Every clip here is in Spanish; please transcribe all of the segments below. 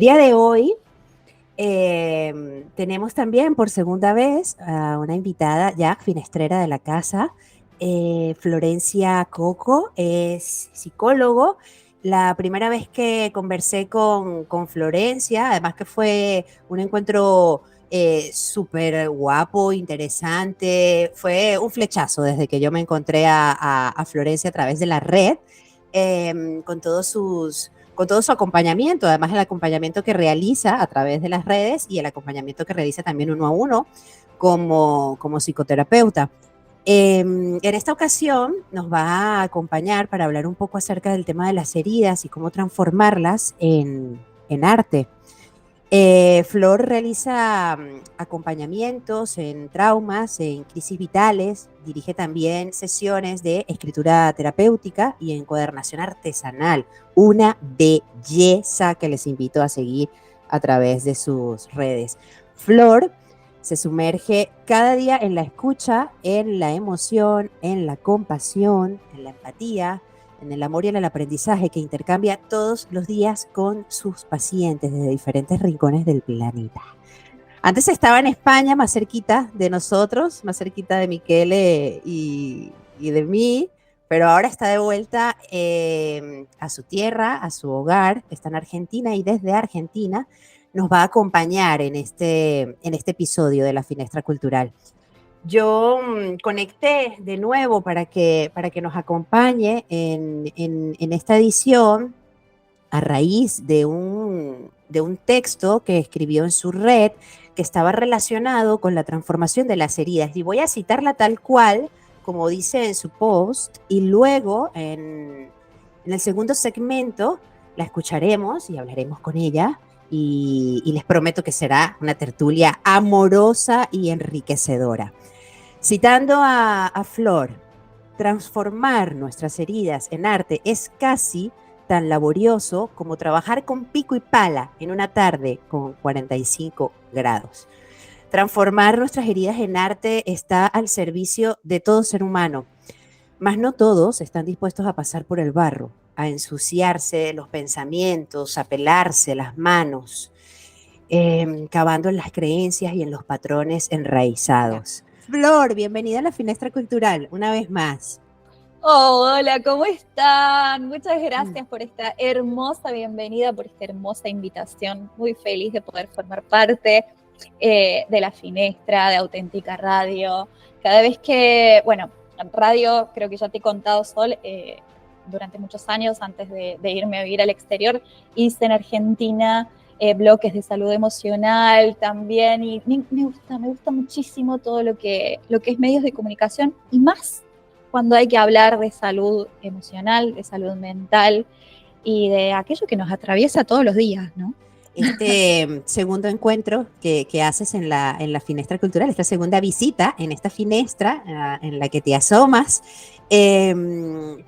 día de hoy tenemos también por segunda vez a una invitada ya finestrera de la casa, Florencia Coco, es psicólogo. La primera vez que conversé con Florencia, además que fue un encuentro súper guapo, interesante, fue un flechazo desde que yo me encontré a Florencia a través de la red, con todo su acompañamiento, además el acompañamiento que realiza a través de las redes y el acompañamiento que realiza también uno a uno como psicoterapeuta. En esta ocasión nos va a acompañar para hablar un poco acerca del tema de las heridas y cómo transformarlas en arte. Flor realiza acompañamientos en traumas, en crisis vitales, dirige también sesiones de escritura terapéutica y encuadernación artesanal. Una belleza que les invito a seguir a través de sus redes. Flor se sumerge cada día en la escucha, en la emoción, en la compasión, en la empatía, en el amor y en el aprendizaje que intercambia todos los días con sus pacientes desde diferentes rincones del planeta. Antes estaba en España, más cerquita de nosotros, más cerquita de Michele y de mí, pero ahora está de vuelta a su tierra, a su hogar, está en Argentina y desde Argentina nos va a acompañar en este episodio de La Finestra Cultural. Yo conecté de nuevo para que nos acompañe en esta edición a raíz de un texto que escribió en su red que estaba relacionado con la transformación de las heridas. Y voy a citarla tal cual, como dice en su post, y luego en el segundo segmento la escucharemos y hablaremos con ella. Y les prometo que será una tertulia amorosa y enriquecedora. Citando a Flor, transformar nuestras heridas en arte es casi tan laborioso como trabajar con pico y pala en una tarde con 45 grados. Transformar nuestras heridas en arte está al servicio de todo ser humano, mas no todos están dispuestos a pasar por el barro, a ensuciarse los pensamientos, a pelarse las manos, cavando en las creencias y en los patrones enraizados. Flor, bienvenida a La Finestra Cultural, una vez más. Oh, hola, ¿cómo están? Muchas gracias por esta hermosa bienvenida, por esta hermosa invitación. Muy feliz de poder formar parte de La Finestra, de Auténtica Radio. Cada vez que, bueno, en radio, creo que ya te he contado, Sol, durante muchos años, antes de irme a vivir al exterior, hice en Argentina bloques de salud emocional también, y me gusta muchísimo todo lo que es medios de comunicación, y más cuando hay que hablar de salud emocional, de salud mental y de aquello que nos atraviesa todos los días, ¿no? Este segundo encuentro que haces en la Finestra Cultural, esta segunda visita en esta finestra en la que te asomas,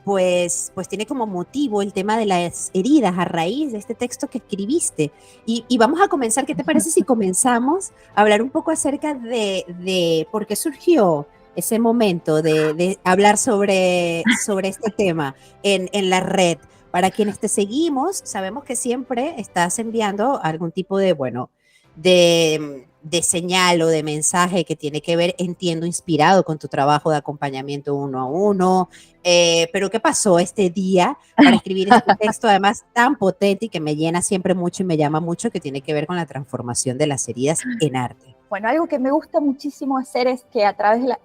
pues tiene como motivo el tema de las heridas a raíz de este texto que escribiste. Y vamos a comenzar, ¿qué te parece si comenzamos a hablar un poco acerca de por qué surgió ese momento de hablar sobre este tema en la red? Para quienes te seguimos, sabemos que siempre estás enviando algún tipo de, bueno, de señal o de mensaje que tiene que ver, entiendo, inspirado con tu trabajo de acompañamiento uno a uno. Pero ¿qué pasó este día para escribir este texto, además tan potente y que me llena siempre mucho y me llama mucho, que tiene que ver con la transformación de las heridas en arte? Bueno, algo que me gusta muchísimo hacer es que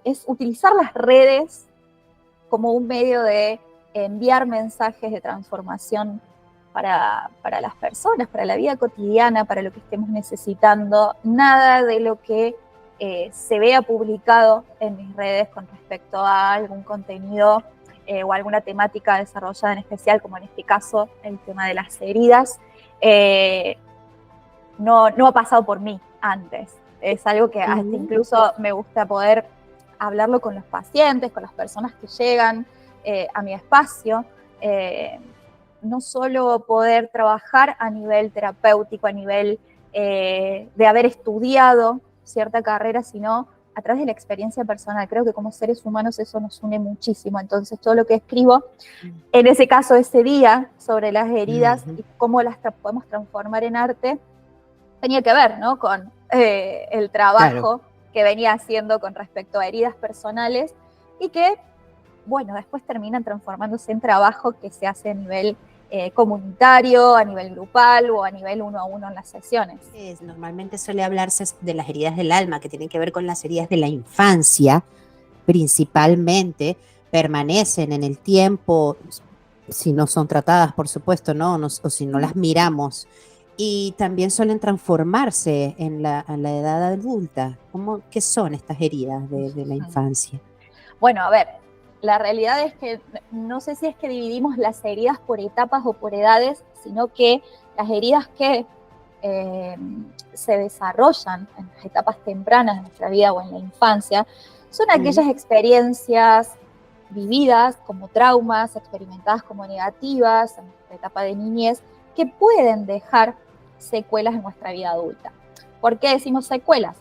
es utilizar las redes como un medio de enviar mensajes de transformación para las personas, para la vida cotidiana, para lo que estemos necesitando. Nada de lo que se vea publicado en mis redes con respecto a algún contenido o alguna temática desarrollada en especial, como en este caso el tema de las heridas, no ha pasado por mí antes. Es algo que hasta incluso me gusta poder hablarlo con los pacientes, con las personas que llegan a mi espacio. No solo poder trabajar a nivel terapéutico, a nivel de haber estudiado cierta carrera, sino a través de la experiencia personal. Creo que como seres humanos eso nos une muchísimo. Entonces todo lo que escribo, en ese caso ese día, sobre las heridas y cómo las podemos transformar en arte, tenía que ver, ¿no?, con el trabajo que venía haciendo con respecto a heridas personales y que, bueno, después terminan transformándose en trabajo que se hace a nivel comunitario, a nivel grupal o a nivel 1 a 1 en las sesiones. Normalmente suele hablarse de las heridas del alma, que tienen que ver con las heridas de la infancia, principalmente, permanecen en el tiempo, si no son tratadas, por supuesto, ¿no? O si no las miramos. Y también suelen transformarse en la edad adulta. ¿Qué son estas heridas de la infancia? Bueno, a ver, la realidad es que no sé si es que dividimos las heridas por etapas o por edades, sino que las heridas que se desarrollan en las etapas tempranas de nuestra vida o en la infancia son aquellas experiencias vividas como traumas, experimentadas como negativas en nuestra etapa de niñez, que pueden dejar secuelas en nuestra vida adulta. ¿Por qué decimos secuelas?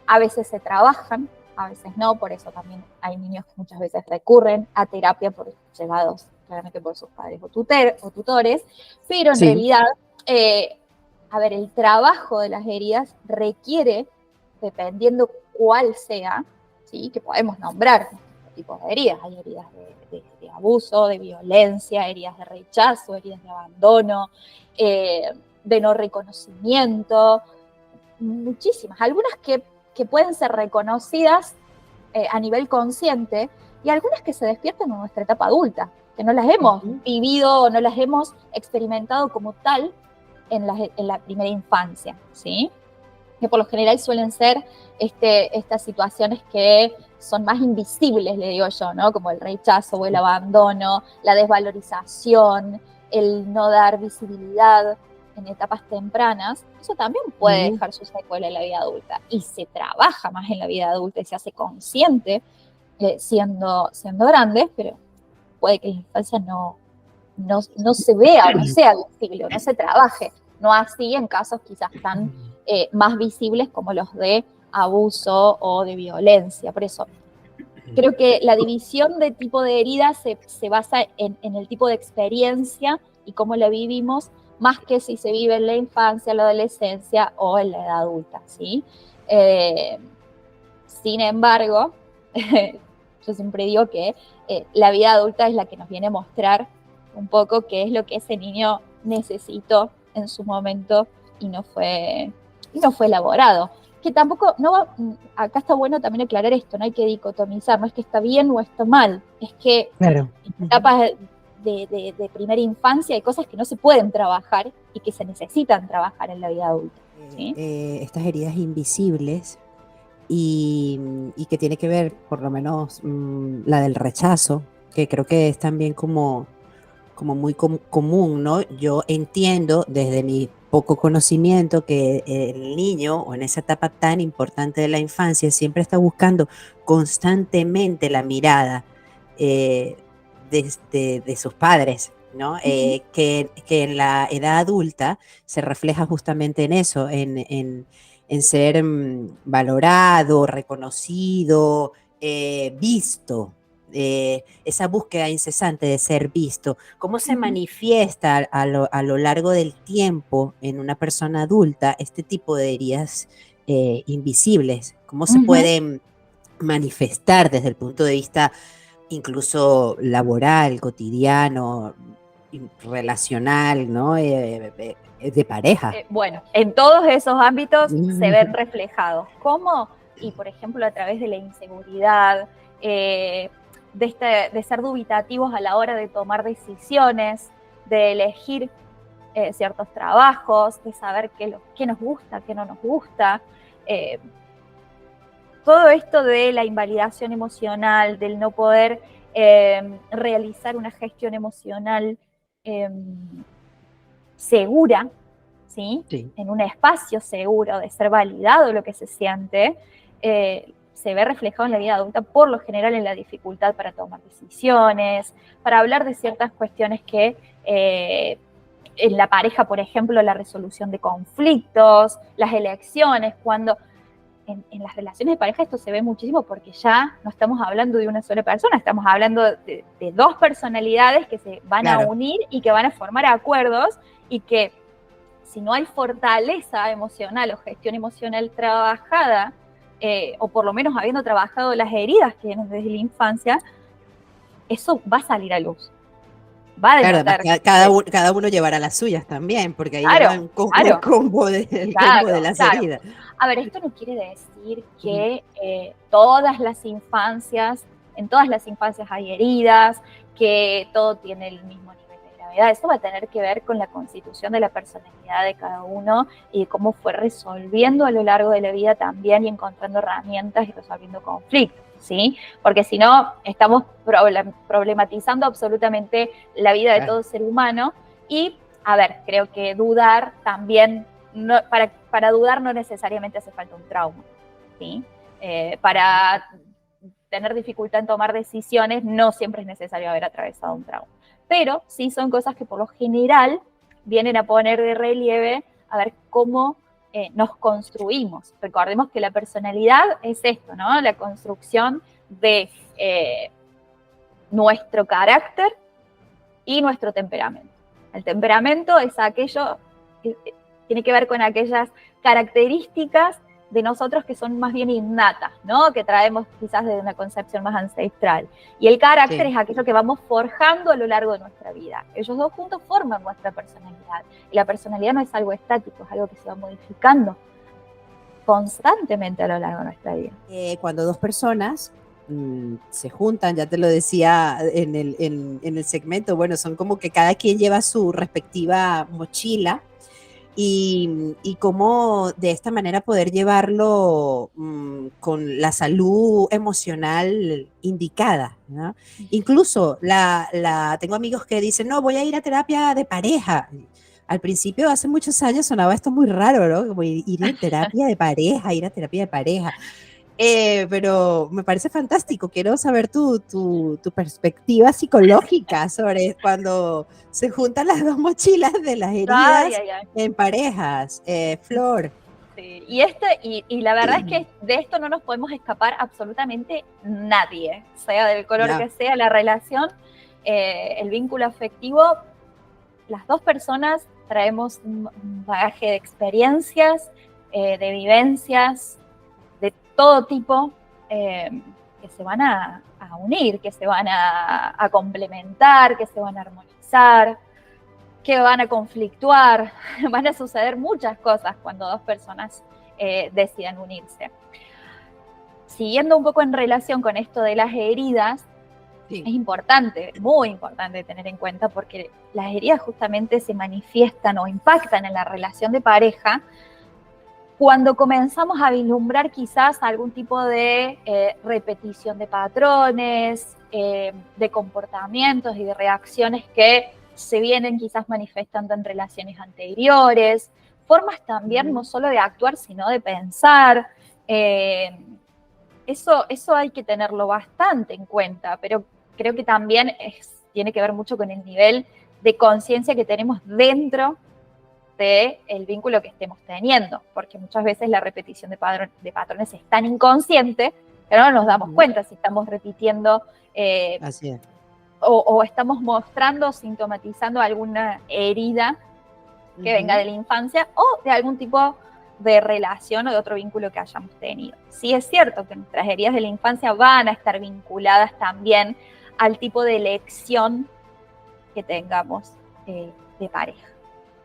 A veces se trabajan, a veces no, por eso también hay niños que muchas veces recurren a terapia llevados claramente por sus padres o tutores, pero en realidad, a ver, el trabajo de las heridas requiere, dependiendo cuál sea, ¿sí?, que podemos nombrar tipos de heridas. Hay heridas de abuso, de violencia, heridas de rechazo, heridas de abandono, de no reconocimiento, muchísimas. Algunas que pueden ser reconocidas a nivel consciente y algunas que se despiertan en nuestra etapa adulta, que no las hemos vivido o no las hemos experimentado como tal en la primera infancia, ¿sí? Que por lo general suelen ser estas situaciones que son más invisibles, le digo yo, ¿no? Como el rechazo o el abandono, la desvalorización, el no dar visibilidad en etapas tempranas. Eso también puede dejar su secuela en la vida adulta. Y se trabaja más en la vida adulta y se hace consciente siendo grande, pero puede que en la infancia no se vea, no sea visible, no se trabaje. No así en casos quizás tan más visibles como los de abuso o de violencia. Por eso, creo que la división de tipo de herida se basa en el tipo de experiencia y cómo la vivimos, más que si se vive en la infancia, la adolescencia o en la edad adulta, ¿sí? Sin embargo, yo siempre digo que la vida adulta es la que nos viene a mostrar un poco qué es lo que ese niño necesitó en su momento y no fue elaborado. Que tampoco, acá está bueno también aclarar esto, no hay que dicotomizar, no es que está bien o está mal, es que en etapas de primera infancia hay cosas que no se pueden trabajar y que se necesitan trabajar en la vida adulta, ¿sí? Estas heridas invisibles y que tiene que ver, por lo menos, la del rechazo, que creo que es también como muy común, ¿no? Yo entiendo desde mi poco conocimiento que el niño, o en esa etapa tan importante de la infancia, siempre está buscando constantemente la mirada de sus padres, ¿no? Que en la edad adulta se refleja justamente en eso, en ser valorado, reconocido, visto. Esa búsqueda incesante de ser visto. ¿Cómo se manifiesta a lo largo del tiempo en una persona adulta este tipo de heridas invisibles? ¿Cómo se pueden manifestar desde el punto de vista incluso laboral, cotidiano, relacional, ¿no? De pareja? Bueno, en todos esos ámbitos se ven reflejados. ¿Cómo? Y por ejemplo a través de la inseguridad, de ser dubitativos a la hora de tomar decisiones, de elegir ciertos trabajos, de saber qué nos gusta, qué no nos gusta. Todo esto de la invalidación emocional, del no poder realizar una gestión emocional segura, ¿sí? En un espacio seguro, de ser validado lo que se siente, se ve reflejado en la vida adulta, por lo general en la dificultad para tomar decisiones, para hablar de ciertas cuestiones que en la pareja, por ejemplo, la resolución de conflictos, las elecciones, cuando en las relaciones de pareja esto se ve muchísimo porque ya no estamos hablando de una sola persona, estamos hablando de dos personalidades que se van a unir y que van a formar acuerdos, y que si no hay fortaleza emocional o gestión emocional trabajada, o por lo menos habiendo trabajado las heridas que vienen desde la infancia, eso va a salir a luz. Va a denotar. Cada uno llevará las suyas también, porque ahí ya van con el combo de las heridas. A ver, esto no quiere decir que en todas las infancias hay heridas, que todo tiene el mismo nivel de gravedad. Esto va a tener que ver con la constitución de la personalidad de cada uno y cómo fue resolviendo a lo largo de la vida también, y encontrando herramientas y resolviendo conflictos, ¿sí? Porque si no, estamos problematizando absolutamente la vida de todo ser humano. Y, a ver, creo que dudar también, para dudar no necesariamente hace falta un trauma, ¿sí? Para tener dificultad en tomar decisiones no siempre es necesario haber atravesado un trauma. Pero sí son cosas que por lo general vienen a poner de relieve a ver cómo nos construimos. Recordemos que la personalidad es esto, ¿no? La construcción de nuestro carácter y nuestro temperamento. El temperamento es aquello que tiene que ver con aquellas características de nosotros que son más bien innatas, ¿no? Que traemos quizás de una concepción más ancestral. Y el carácter es aquello que vamos forjando a lo largo de nuestra vida. Ellos dos juntos forman nuestra personalidad. Y la personalidad no es algo estático, es algo que se va modificando constantemente a lo largo de nuestra vida. Cuando dos personas se juntan, ya te lo decía en el segmento, bueno, son como que cada quien lleva su respectiva mochila, y cómo de esta manera poder llevarlo con la salud emocional indicada, ¿no? Incluso tengo amigos que dicen, no, voy a ir a terapia de pareja. Al principio, hace muchos años, sonaba esto muy raro, ¿no? Como ir a terapia de pareja, ir a terapia de pareja. Pero me parece fantástico. Quiero saber tu perspectiva psicológica sobre cuando se juntan las dos mochilas de las heridas en parejas. Flor. Sí. Y la verdad es que de esto no nos podemos escapar absolutamente nadie, sea del color que sea la relación, el vínculo afectivo. Las dos personas traemos un bagaje de experiencias, de vivencias, de todo tipo, que se van a unir, que se van a complementar, que se van a armonizar, que van a conflictuar. Van a suceder muchas cosas cuando dos personas decidan unirse. Siguiendo un poco en relación con esto de las heridas, es importante, muy importante tener en cuenta, porque las heridas justamente se manifiestan o impactan en la relación de pareja cuando comenzamos a vislumbrar quizás algún tipo de repetición de patrones, de comportamientos y de reacciones que se vienen quizás manifestando en relaciones anteriores, formas también no solo de actuar, sino de pensar. Eso hay que tenerlo bastante en cuenta, pero creo que también tiene que ver mucho con el nivel de conciencia que tenemos dentro del vínculo que estemos teniendo, porque muchas veces la repetición de patrones es tan inconsciente que no nos damos cuenta si estamos repitiendo Así es. o estamos mostrando, sintomatizando alguna herida que venga de la infancia o de algún tipo de relación o de otro vínculo que hayamos tenido. Sí es cierto que nuestras heridas de la infancia van a estar vinculadas también al tipo de elección que tengamos de pareja,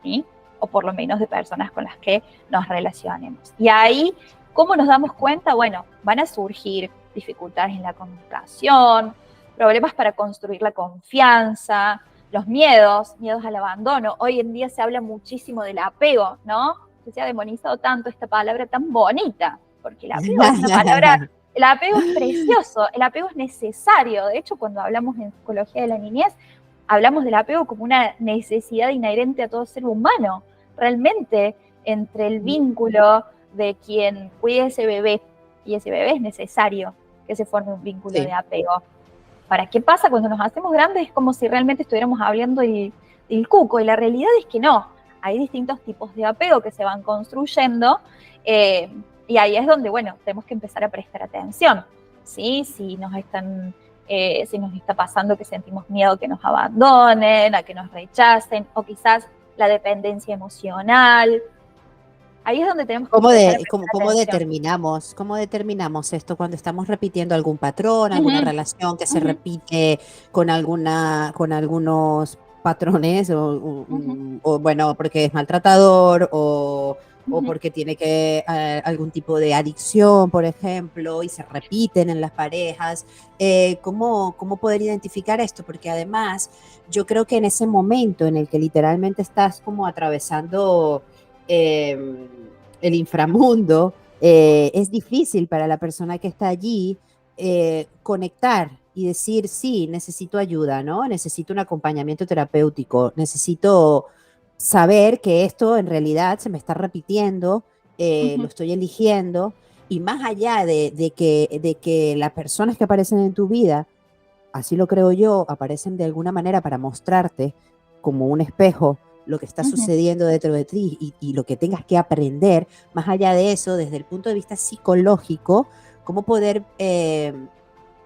¿sí? O por lo menos de personas con las que nos relacionemos. Y ahí, ¿cómo nos damos cuenta? Bueno, van a surgir dificultades en la comunicación, problemas para construir la confianza, los miedos al abandono. Hoy en día se habla muchísimo del apego, ¿no? Se ha demonizado tanto esta palabra tan bonita, porque el apego es una palabra, el apego es precioso, el apego es necesario. De hecho, cuando hablamos en psicología de la niñez, hablamos del apego como una necesidad inherente a todo ser humano. Realmente, entre el vínculo de quien cuide ese bebé y ese bebé es necesario que se forme un vínculo de apego. ¿Para qué pasa cuando nos hacemos grandes? Es como si realmente estuviéramos hablando del cuco, y la realidad es que no. Hay distintos tipos de apego que se van construyendo y Y ahí es donde, bueno, tenemos que empezar a prestar atención, ¿sí? Si nos está pasando que sentimos miedo que nos abandonen, a que nos rechacen, o quizás la dependencia emocional. Ahí es donde tenemos que empezar a prestar atención. ¿Cómo determinamos esto cuando estamos repitiendo algún patrón, alguna relación que se Ujú, repite con algunos patrones ujú, o, bueno, porque es maltratador o ujú. porque tiene algún tipo de adicción, por ejemplo, y se repiten en las parejas? ¿Cómo poder identificar esto? Porque además yo creo que en ese momento en el que literalmente estás como atravesando eh, el inframundo, es difícil para la persona que está allí conectar y decir, sí, necesito ayuda, ¿no? Necesito un acompañamiento terapéutico, necesito saber que esto en realidad se me está repitiendo, lo Ujú. estoy eligiendo, y más allá de que las personas que aparecen en tu vida, así lo creo yo, aparecen de alguna manera para mostrarte como un espejo lo que está Ujú. sucediendo dentro de ti y lo que tengas que aprender. Más allá de eso, desde el punto de vista psicológico, cómo poder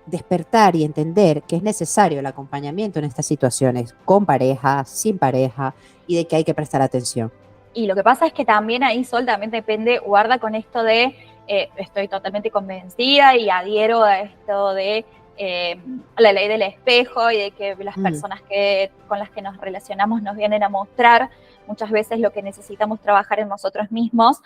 despertar y entender que es necesario el acompañamiento en estas situaciones, con pareja, sin pareja, y de que hay que prestar atención. Y lo que pasa es que también ahí, Sol, también depende, guarda con esto de, estoy totalmente convencida y adhiero a esto de eh, la ley del espejo y de que las Mm, personas con las que nos relacionamos nos vienen a mostrar muchas veces lo que necesitamos trabajar en nosotros mismos.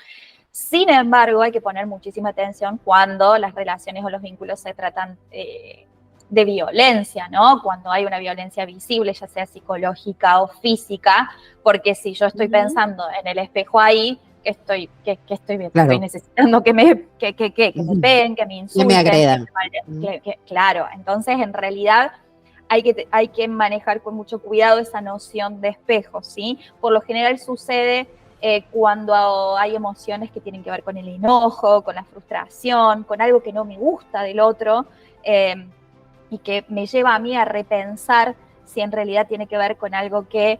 Sin embargo, hay que poner muchísima atención cuando las relaciones o los vínculos se tratan de violencia, ¿no? Cuando hay una violencia visible, ya sea psicológica o física, porque si yo estoy ujú. pensando en el espejo ahí, que estoy viendo, estoy Claro. necesitando que me Ujú. peguen, que me Que me insulten, agredan. Ujú. claro, entonces en realidad hay que manejar con mucho cuidado esa noción de espejo, ¿sí? Por lo general sucede cuando hay emociones que tienen que ver con el enojo, con la frustración, con algo que no me gusta del otro, y que me lleva a mí a repensar si en realidad tiene que ver con algo que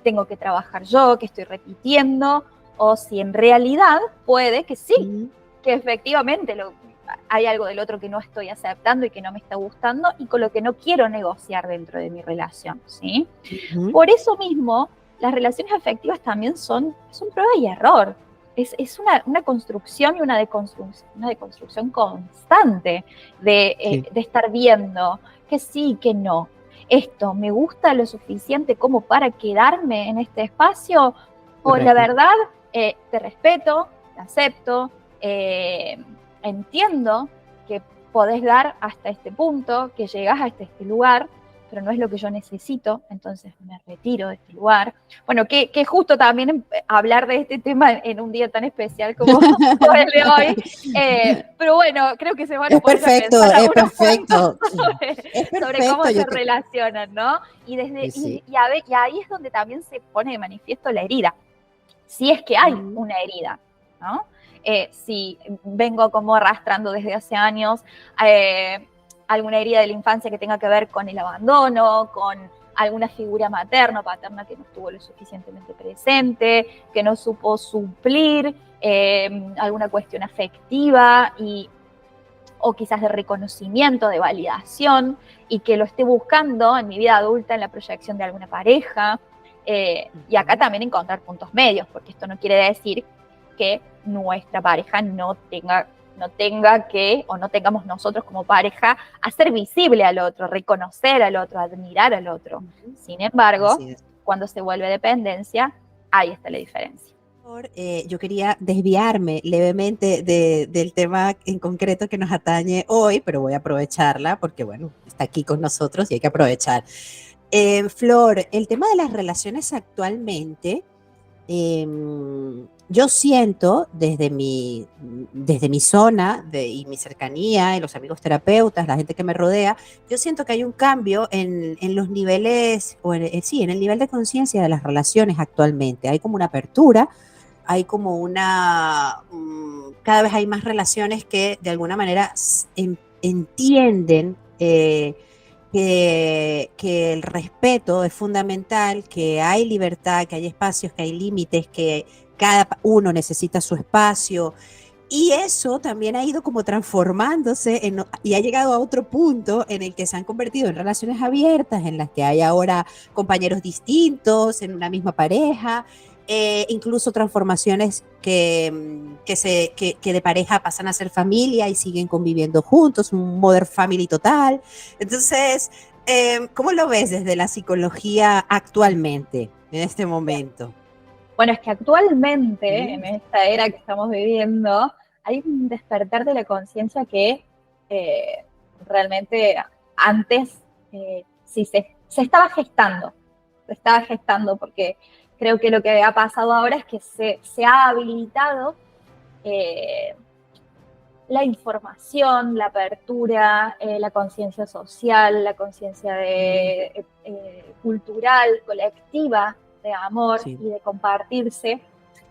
tengo que trabajar yo, que estoy repitiendo, o si en realidad puede que sí, Ujú. que efectivamente hay algo del otro que no estoy aceptando y que no me está gustando y con lo que no quiero negociar dentro de mi relación, ¿sí? Ujú. Por eso mismo, las relaciones afectivas también son prueba y error. Es una construcción y una deconstrucción constante Sí, de estar viendo que sí, que no. Esto me gusta lo suficiente como para quedarme en este espacio, o la correcto. verdad, te respeto, te acepto, eh, entiendo que podés dar hasta este punto, que llegás hasta este lugar, pero no es lo que yo necesito, entonces me retiro de este lugar. Bueno, que justo también hablar de este tema en un día tan especial como, como el de hoy, pero bueno, creo que se van a Es poner a perfecto, pensar es algunos cuantos perfecto. Es sobre cómo perfecto, se relacionan, ¿no? sí, sí. Y ahí es donde también se pone de manifiesto la herida, si es que hay Ujú. una herida, ¿no? Si vengo como arrastrando desde hace años alguna herida de la infancia que tenga que ver con el abandono, con alguna figura materna o paterna que no estuvo lo suficientemente presente, que no supo suplir alguna cuestión afectiva o quizás de reconocimiento, de validación, y que lo esté buscando en mi vida adulta, en la proyección de alguna pareja. Y acá Ujú. también encontrar puntos medios, porque esto no quiere decir que nuestra pareja no tenga que, o no tengamos nosotros como pareja, hacer visible al otro, reconocer al otro, admirar al otro. Ujú. Sin embargo, Así es. cuando se vuelve dependencia, ahí está la diferencia. Yo quería desviarme levemente del tema en concreto que nos atañe hoy, pero voy a aprovecharla porque, bueno, está aquí con nosotros y hay que aprovechar. Flor, el tema de las relaciones actualmente, yo siento desde mi zona y mi cercanía y los amigos terapeutas, la gente que me rodea, yo siento que hay un cambio en los niveles, sí, en el nivel de conciencia de las relaciones actualmente. Hay como una apertura, hay como cada vez hay más relaciones que de alguna manera entienden que el respeto es fundamental, que hay libertad, que hay espacios, que hay límites, que cada uno necesita su espacio Y eso también ha ido como transformándose y ha llegado a otro punto en el que se han convertido en relaciones abiertas, en las que hay ahora compañeros distintos en una misma pareja, incluso transformaciones que de pareja pasan a ser familia y siguen conviviendo juntos, un modern family total. Entonces, ¿cómo lo ves desde la psicología actualmente, en este momento? Bueno, es que actualmente, en esta era que estamos viviendo, hay un despertar de la conciencia que realmente antes sí se estaba gestando, porque creo que lo que ha pasado ahora es que se ha habilitado eh, la información, la apertura, la conciencia social, la conciencia cultural, colectiva, de amor Sí. y de compartirse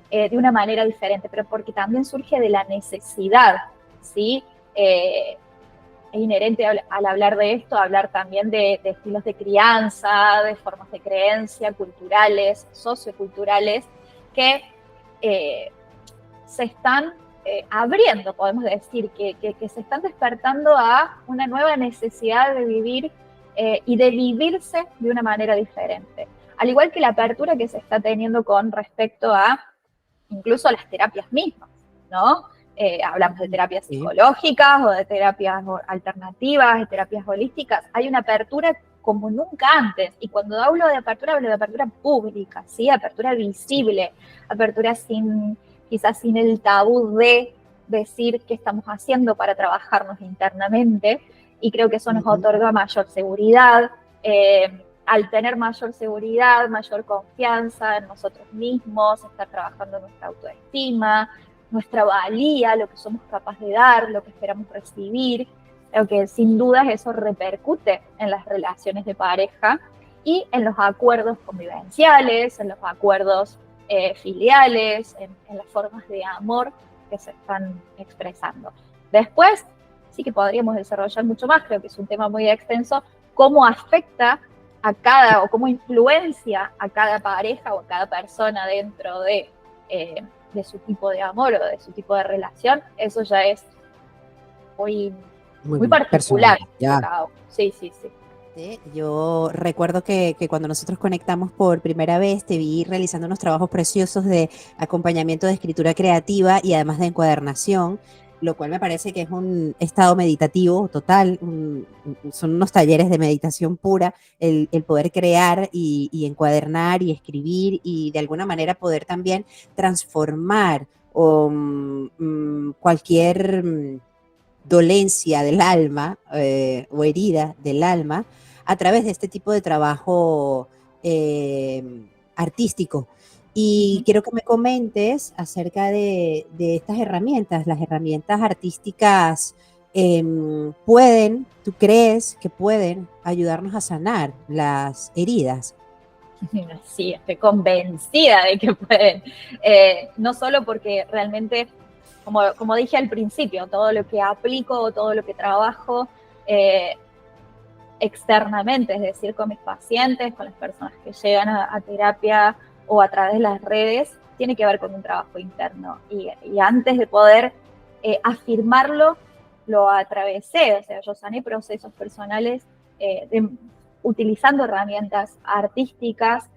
de una manera diferente, pero porque también surge de la necesidad, ¿sí? Es inherente al hablar de esto, hablar también de estilos de crianza, de formas de creencia, culturales, socioculturales, que se están abriendo, podemos decir, que se están despertando a una nueva necesidad de vivir y de vivirse de una manera diferente. Al igual que la apertura que se está teniendo con respecto a incluso a las terapias mismas, ¿no? Hablamos de terapias psicológicas o de terapias alternativas, de terapias holísticas. Hay una apertura como nunca antes. Y cuando hablo de apertura pública, ¿sí? Apertura visible, apertura quizás sin el tabú de decir qué estamos haciendo para trabajarnos internamente. Y creo que eso nos otorga mayor seguridad. Al tener mayor seguridad, mayor confianza en nosotros mismos, estar trabajando nuestra autoestima, nuestra valía, lo que somos capaces de dar, lo que esperamos recibir, creo que sin dudas eso repercute en las relaciones de pareja y en los acuerdos convivenciales, en los acuerdos filiales, en las formas de amor que se están expresando. Después, sí que podríamos desarrollar mucho más, creo que es un tema muy extenso, cómo afecta a cada, o cómo influencia a cada pareja o a cada persona dentro de su tipo de amor o de su tipo de relación, eso ya es muy particular. Ya. Sí, sí, sí. Yo recuerdo que cuando nosotros conectamos por primera vez, te vi realizando unos trabajos preciosos de acompañamiento de escritura creativa y además de encuadernación, lo cual me parece que es un estado meditativo total, son unos talleres de meditación pura, el poder crear y encuadernar y escribir y de alguna manera poder también transformar cualquier dolencia del alma o herida del alma a través de este tipo de trabajo artístico. Y quiero que me comentes acerca de estas herramientas. Las herramientas artísticas ¿tú crees que pueden ayudarnos a sanar las heridas? Sí, estoy convencida de que pueden. No solo porque realmente, como dije al principio, todo lo que aplico, todo lo que trabajo externamente, es decir, con mis pacientes, con las personas que llegan a terapia o a través de las redes, tiene que ver con un trabajo interno. Y antes de poder afirmarlo, lo atravesé, o sea, yo sané procesos personales utilizando herramientas artísticas,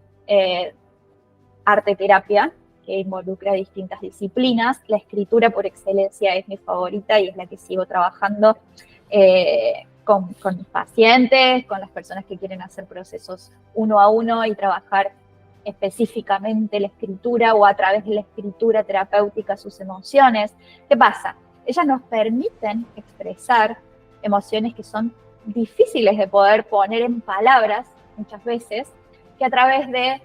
arte terapia, que involucra distintas disciplinas. La escritura por excelencia es mi favorita y es la que sigo trabajando con mis pacientes, con las personas que quieren hacer procesos uno a uno y trabajar específicamente la escritura o a través de la escritura terapéutica sus emociones. ¿Qué pasa? Ellas nos permiten expresar emociones que son difíciles de poder poner en palabras muchas veces, que a través de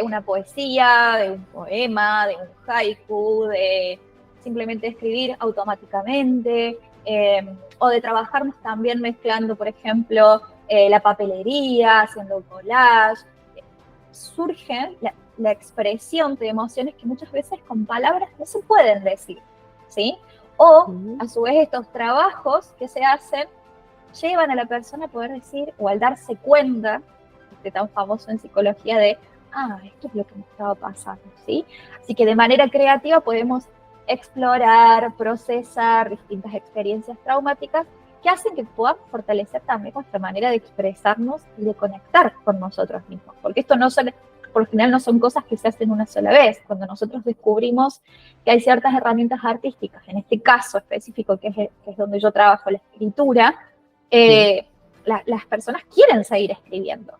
una poesía, de un poema, de un haiku, de simplemente escribir automáticamente, o de trabajarnos también mezclando, por ejemplo, la papelería, haciendo collage. Surge la expresión de emociones que muchas veces con palabras no se pueden decir, ¿sí? O, a su vez, estos trabajos que se hacen llevan a la persona a poder decir, o al darse cuenta, tan famoso en psicología, de esto es lo que me estaba pasando, ¿sí? Así que de manera creativa podemos explorar, procesar distintas experiencias traumáticas que hacen que podamos fortalecer también nuestra manera de expresarnos y de conectar con nosotros mismos. Porque esto no son, por lo general no son cosas que se hacen una sola vez. Cuando nosotros descubrimos que hay ciertas herramientas artísticas, en este caso específico, que es donde yo trabajo, la escritura, las personas quieren seguir escribiendo,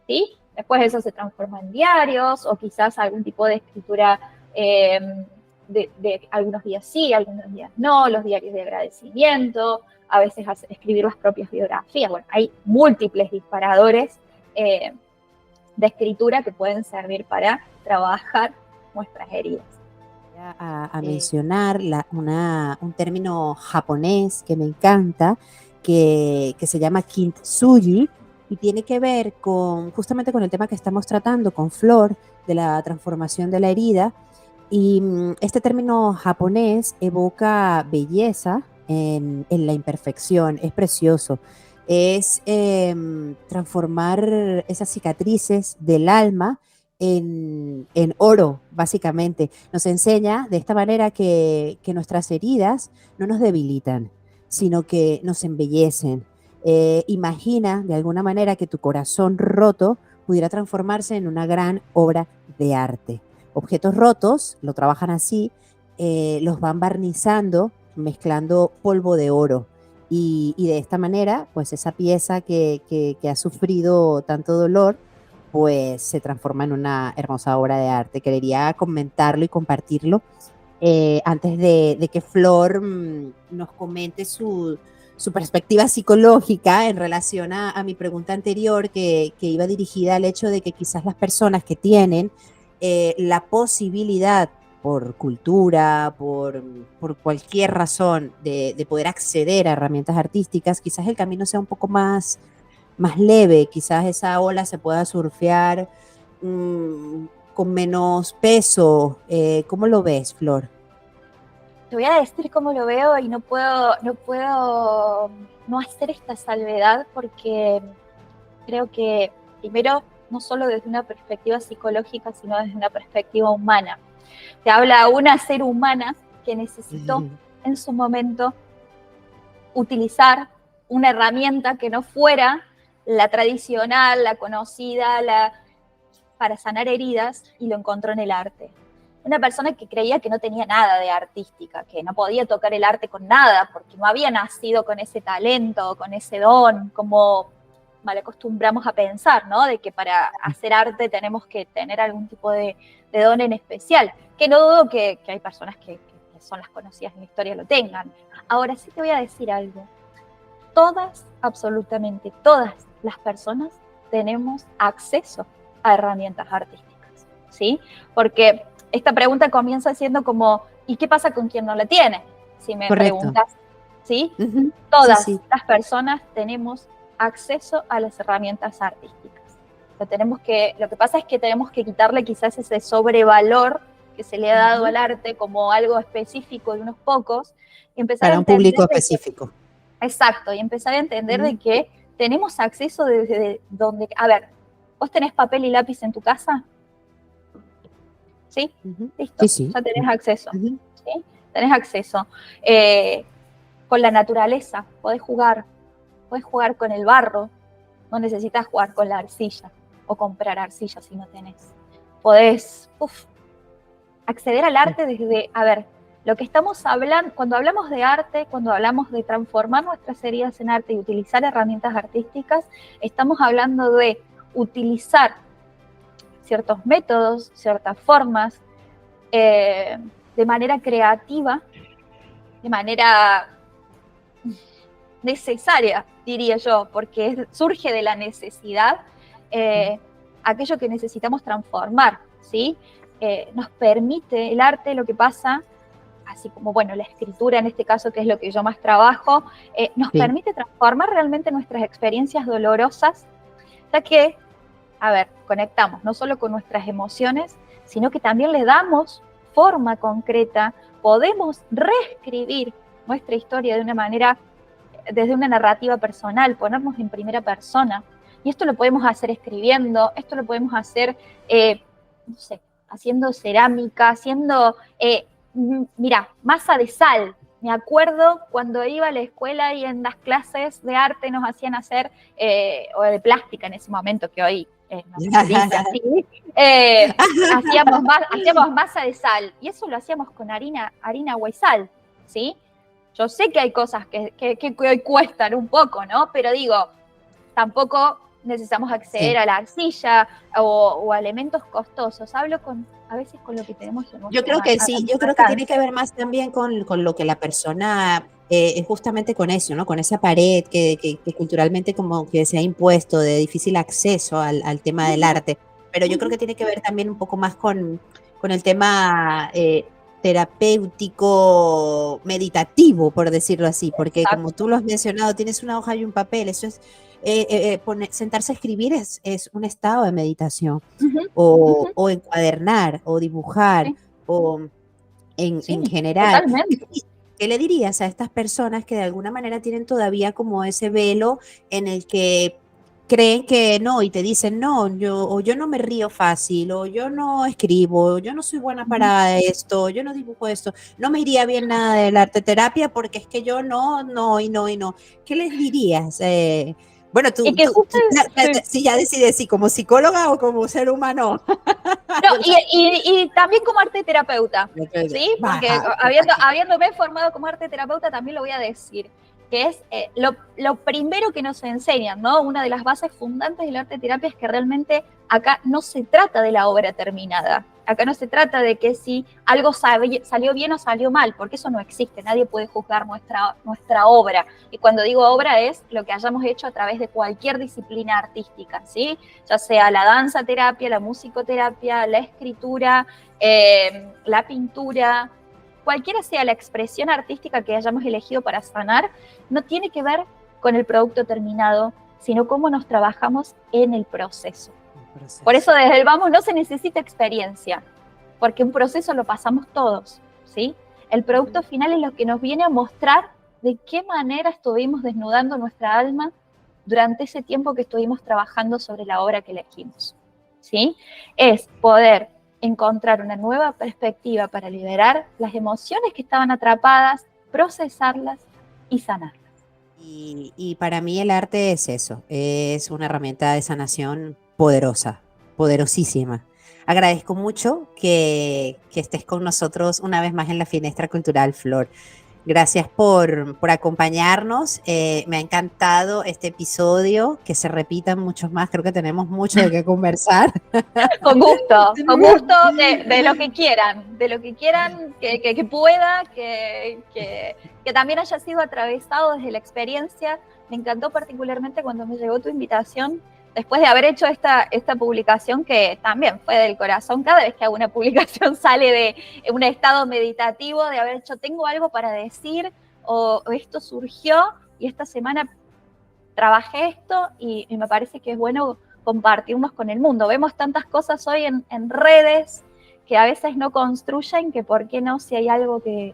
¿sí? Después eso se transforma en diarios o quizás algún tipo de escritura de algunos días sí, algunos días no, los diarios de agradecimiento, a veces escribir las propias biografías. Bueno, hay múltiples disparadores de escritura que pueden servir para trabajar nuestras heridas. A mencionar un término japonés que me encanta, que se llama kintsugi, y tiene que ver justamente con el tema que estamos tratando con Flor, de la transformación de la herida. Y este término japonés evoca belleza en la imperfección, es precioso. Es transformar esas cicatrices del alma en oro, básicamente. Nos enseña de esta manera que nuestras heridas no nos debilitan, sino que nos embellecen. Imagina de alguna manera que tu corazón roto pudiera transformarse en una gran obra de arte. Objetos rotos, lo trabajan así, los van barnizando, mezclando polvo de oro. Y de esta manera, pues esa pieza que ha sufrido tanto dolor, pues se transforma en una hermosa obra de arte. Quería comentarlo y compartirlo antes de que Flor nos comente su perspectiva psicológica en relación a mi pregunta anterior, que iba dirigida al hecho de que quizás las personas que tienen la posibilidad por cultura, por cualquier razón de poder acceder a herramientas artísticas, quizás el camino sea un poco más leve, quizás esa ola se pueda surfear con menos peso. ¿Cómo lo ves, Flor? Te voy a decir cómo lo veo y no puedo no hacer esta salvedad porque creo que primero no solo desde una perspectiva psicológica, sino desde una perspectiva humana. Te habla una ser humana que necesitó en su momento utilizar una herramienta que no fuera la tradicional, la conocida, para sanar heridas, y lo encontró en el arte. Una persona que creía que no tenía nada de artística, que no podía tocar el arte con nada, porque no había nacido con ese talento, con ese don, como mal acostumbramos a pensar, ¿no? De que para hacer arte tenemos que tener algún tipo de don en especial, que no dudo que hay personas que son las conocidas en la historia lo tengan. Ahora sí te voy a decir algo. Todas, absolutamente todas las personas tenemos acceso a herramientas artísticas, ¿sí? Porque esta pregunta comienza siendo como, ¿y qué pasa con quien no la tiene? Si me preguntas, ¿sí? Todas las personas tenemos acceso a las herramientas artísticas. Lo que pasa es que tenemos que quitarle quizás ese sobrevalor que se le ha dado al arte como algo específico de unos pocos y empezar para un público específico. Exacto, y empezar a entender de que tenemos acceso desde donde, a ver, ¿vos tenés papel y lápiz en tu casa? ¿Sí? Listo, Sí. ya tenés acceso. ¿Sí? Tenés acceso. Con la naturaleza, podés jugar con el barro, no necesitas jugar con la arcilla o comprar arcilla si no tenés. Podés acceder al arte desde, a ver, lo que estamos hablando, cuando hablamos de arte, cuando hablamos de transformar nuestras heridas en arte y utilizar herramientas artísticas, estamos hablando de utilizar ciertos métodos, ciertas formas, de manera creativa, de manera necesaria, diría yo, porque surge de la necesidad aquello que necesitamos transformar, ¿sí? Nos permite el arte, lo que pasa, así como, bueno, la escritura en este caso, que es lo que yo más trabajo, nos permite transformar realmente nuestras experiencias dolorosas, ya que, a ver, conectamos no solo con nuestras emociones, sino que también le damos forma concreta, podemos reescribir nuestra historia de una manera, desde una narrativa personal, ponernos en primera persona. Y esto lo podemos hacer escribiendo, esto lo podemos hacer, no sé, haciendo cerámica, haciendo, mira, masa de sal. Me acuerdo cuando iba a la escuela y en las clases de arte nos hacían hacer, o de plástica en ese momento, que hoy no se dice así, hacíamos masa de sal, y eso lo hacíamos con harina, agua y sal, ¿sí? Yo sé que hay cosas que hoy cuestan un poco, ¿no? Pero digo, tampoco necesitamos acceder a la arcilla o a elementos costosos. Hablo a veces con lo que tenemos en nuestra Yo creo que sí, yo creo que tiene que ver más también con lo que la persona, justamente con eso, ¿no? Con esa pared que culturalmente como que se ha impuesto de difícil acceso al tema del arte. Pero yo creo que tiene que ver también un poco más con el tema terapéutico, meditativo, por decirlo así, porque como tú lo has mencionado, tienes una hoja y un papel, eso es, sentarse a escribir es un estado de meditación, o encuadernar, o dibujar, o en general. Totalmente. ¿Qué le dirías a estas personas que de alguna manera tienen todavía como ese velo en el que creen que no, y te dicen, no, yo no me río fácil, o yo no escribo, o yo no soy buena para esto, yo no dibujo esto, no me iría bien nada de la arte terapia porque es que yo no, y no, y no? ¿Qué les dirías? Bueno, tú sí, ya decides si como psicóloga o como ser humano. No, y también como arte terapeuta, ¿sí? Porque habiéndome formado como arte terapeuta, también lo voy a decir, que es lo primero que nos enseñan, ¿no? Una de las bases fundantes del arte terapia es que realmente acá no se trata de la obra terminada. Acá no se trata de que si algo salió bien o salió mal, porque eso no existe, nadie puede juzgar nuestra obra. Y cuando digo obra es lo que hayamos hecho a través de cualquier disciplina artística, ¿sí? Ya sea la danza terapia, la musicoterapia, la escritura, la pintura, cualquiera sea la expresión artística que hayamos elegido para sanar, no tiene que ver con el producto terminado, sino cómo nos trabajamos en el proceso. Por eso desde el vamos no se necesita experiencia, porque un proceso lo pasamos todos, ¿sí? El producto final es lo que nos viene a mostrar de qué manera estuvimos desnudando nuestra alma durante ese tiempo que estuvimos trabajando sobre la obra que elegimos, ¿sí? Es poder encontrar una nueva perspectiva para liberar las emociones que estaban atrapadas, procesarlas y sanarlas. Y para mí el arte es eso, es una herramienta de sanación poderosa, poderosísima. Agradezco mucho que estés con nosotros una vez más en la Finestra Cultural, Flor. Gracias por acompañarnos. Me ha encantado este episodio, que se repitan muchos más. Creo que tenemos mucho de qué conversar. Con gusto de lo que quieran, que pueda, que también haya sido atravesado desde la experiencia. Me encantó particularmente cuando me llegó tu invitación, después de haber hecho esta publicación que también fue del corazón. Cada vez que hago una publicación sale de un estado meditativo, de haber hecho, tengo algo para decir, o esto surgió, y esta semana trabajé esto, y me parece que es bueno compartirnos con el mundo. Vemos tantas cosas hoy en redes que a veces no construyen, que por qué no, si hay algo que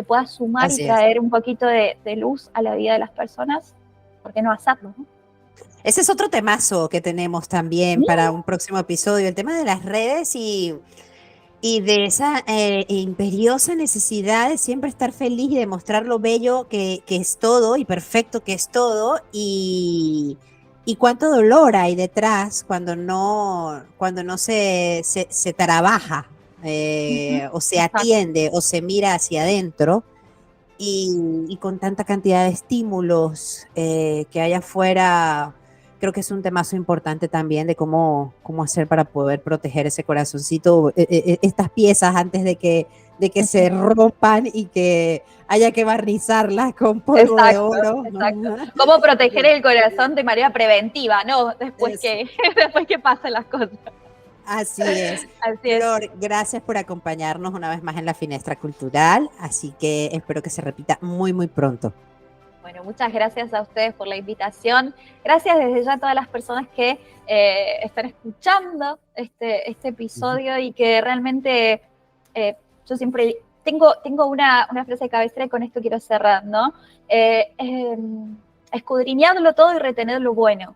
pueda sumar Así y traer un poquito de luz a la vida de las personas, ¿por qué no hacerlo, no? Ese es otro temazo que tenemos también para un próximo episodio, el tema de las redes y de esa imperiosa necesidad de siempre estar feliz y de mostrar lo bello que es todo y perfecto que es todo, y cuánto dolor hay detrás cuando no se trabaja, o se atiende o se mira hacia adentro, y con tanta cantidad de estímulos que hay afuera. Creo que es un temazo importante también de cómo hacer para poder proteger ese corazoncito, estas piezas antes de que se rompan y que haya que barnizarlas con polvo de oro. Exacto. Cómo proteger el corazón de manera preventiva, ¿no? Después que pasen las cosas. Así es. Flor, gracias por acompañarnos una vez más en la Finestra Cultural, así que espero que se repita muy, muy pronto. Bueno, muchas gracias a ustedes por la invitación. Gracias desde ya a todas las personas que están escuchando este episodio y que realmente yo siempre tengo una frase de cabecera y con esto quiero cerrar, ¿no? Escudriñarlo todo y retener lo bueno.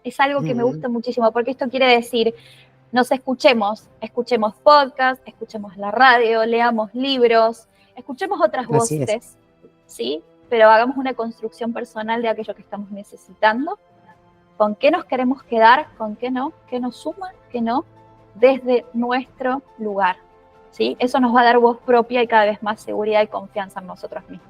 Es algo que me gusta muchísimo, porque esto quiere decir, nos escuchemos podcast, escuchemos la radio, leamos libros, escuchemos otras Así es. voces, ¿sí? Pero hagamos una construcción personal de aquello que estamos necesitando, con qué nos queremos quedar, con qué nos suma, qué no, desde nuestro lugar, ¿sí? Eso nos va a dar voz propia y cada vez más seguridad y confianza en nosotros mismos.